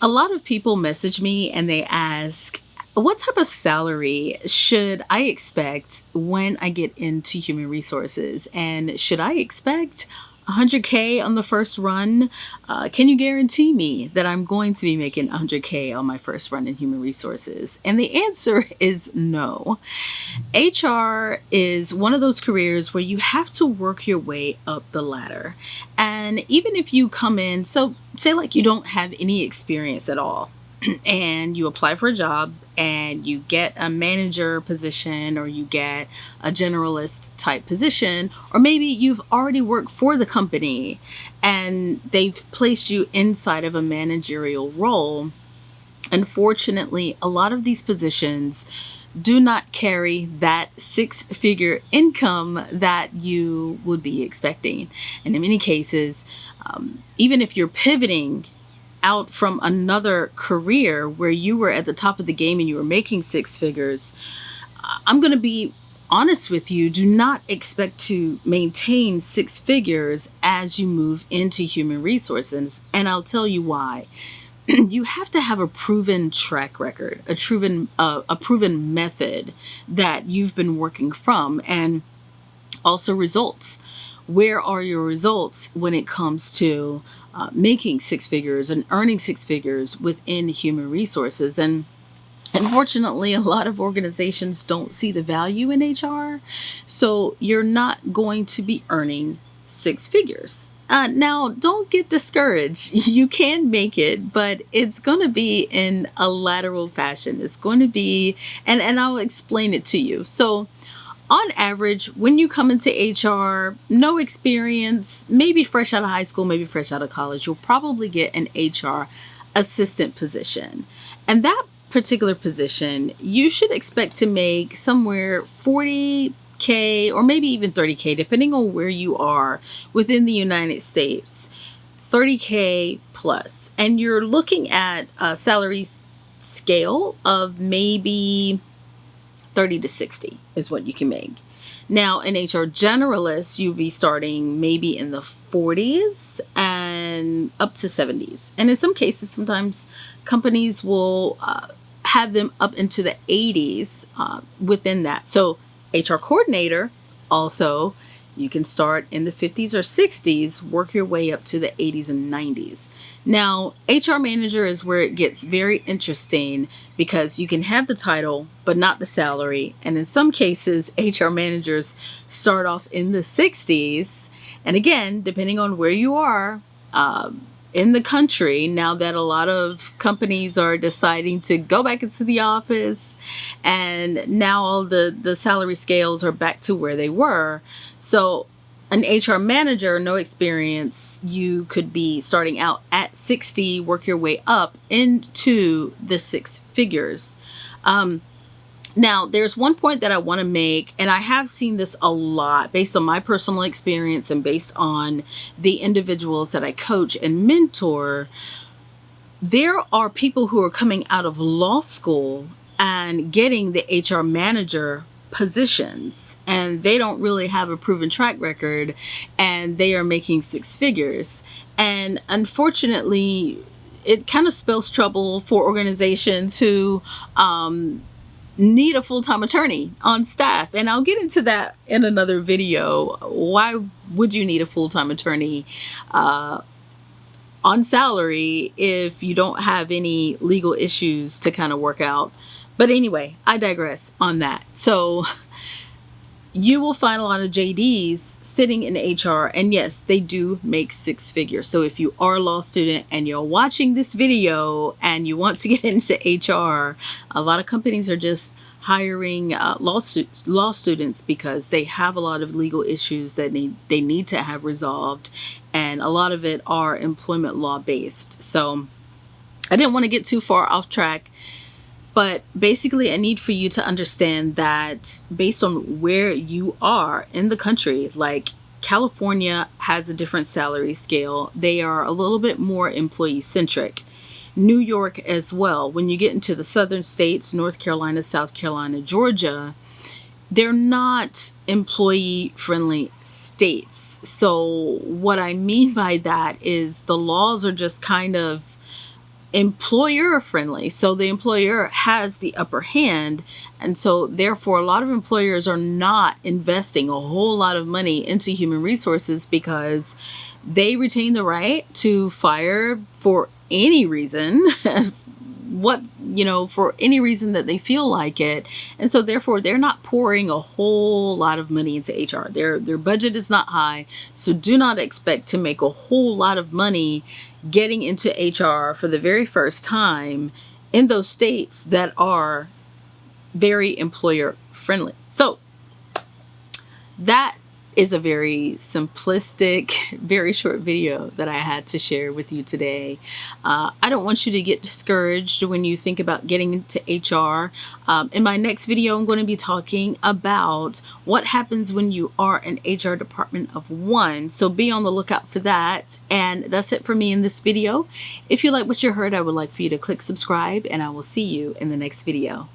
A lot of people message me and they ask, what type of salary should I expect when I get into human resources? And should I expect 100K on the first run? Can you guarantee me that I'm going to be making 100K on my first run in human resources? And the answer is no. HR is one of those careers where you have to work your way up the ladder. And even if you come in, so say like you don't have any experience at all, and you apply for a job and you get a manager position or you get a generalist type position, or maybe you've already worked for the company and they've placed you inside of a managerial role. Unfortunately, a lot of these positions do not carry that six-figure income that you would be expecting. And in many cases, even if you're pivoting out from another career where you were at the top of the game and you were making six figures, I'm going to be honest with you, do not expect to maintain six figures as you move into human resources. And I'll tell you why. You have to have a proven track record, a proven method that you've been working from, and also results. Where are your results when it comes to making six figures and earning six figures within human resources? And unfortunately, a lot of organizations don't see the value in HR. So you're not going to be earning six figures. Now, don't get discouraged. You can make it, but it's going to be in a lateral fashion. It's going to be, and I'll explain it to you. So on average, when you come into HR, no experience, maybe fresh out of high school, maybe fresh out of college, you'll probably get an HR assistant position. And that particular position, you should expect to make somewhere 40K or maybe even 30K, depending on where you are within the United States, 30K plus. And you're looking at a salary scale of maybe 30 to 60 is what you can make. Now, an HR generalist, you'll be starting maybe in the 40s and up to 70s. And in some cases, sometimes companies will have them up into the 80s within that. So HR coordinator, also, you can start in the 50s or 60s, work your way up to the 80s and 90s. Now, HR manager is where it gets very interesting because you can have the title, but not the salary. And in some cases, HR managers start off in the 60s. And again, depending on where you are in the country, now that a lot of companies are deciding to go back into the office and now all the salary scales are back to where they were. So an HR manager, no experience, you could be starting out at 60, work your way up into the six figures. Now, there's one point that I want to make, and I have seen this a lot based on my personal experience and based on the individuals that I coach and mentor. There are people who are coming out of law school and getting the HR manager positions, and they don't really have a proven track record, and they are making six figures. And unfortunately, it kind of spells trouble for organizations who need a full-time attorney on staff. And I'll get into that in another video. Why would you need a full-time attorney on salary if you don't have any legal issues to kind of work out? But anyway, I digress on that. So you will find a lot of JDs sitting in HR, and yes, they do make six figures. So if you are a law student and you're watching this video and you want to get into HR, a lot of companies are just hiring law students because they have a lot of legal issues that they need to have resolved, and a lot of it are employment law based. So I didn't want to get too far off track. But basically, I need for you to understand that based on where you are in the country, like California has a different salary scale. They are a little bit more employee centric. New York as well. When you get into the southern states, North Carolina, South Carolina, Georgia, they're not employee friendly states. So what I mean by that is the laws are just kind of employer friendly. So the employer has the upper hand. And so therefore, a lot of employers are not investing a whole lot of money into human resources because they retain the right to fire for any reason, for any reason that they feel like it. And so therefore they're not pouring a whole lot of money into HR. Their budget is not high. So do not expect to make a whole lot of money getting into HR for the very first time in those states that are very employer friendly. So that is a very simplistic, very short video that I had to share with you today. I don't want you to get discouraged when you think about getting into HR. In my next video, I'm going to be talking about what happens when you are an HR department of one. So be on the lookout for that. And that's it for me in this video. If you like what you heard, I would like for you to click subscribe, and I will see you in the next video.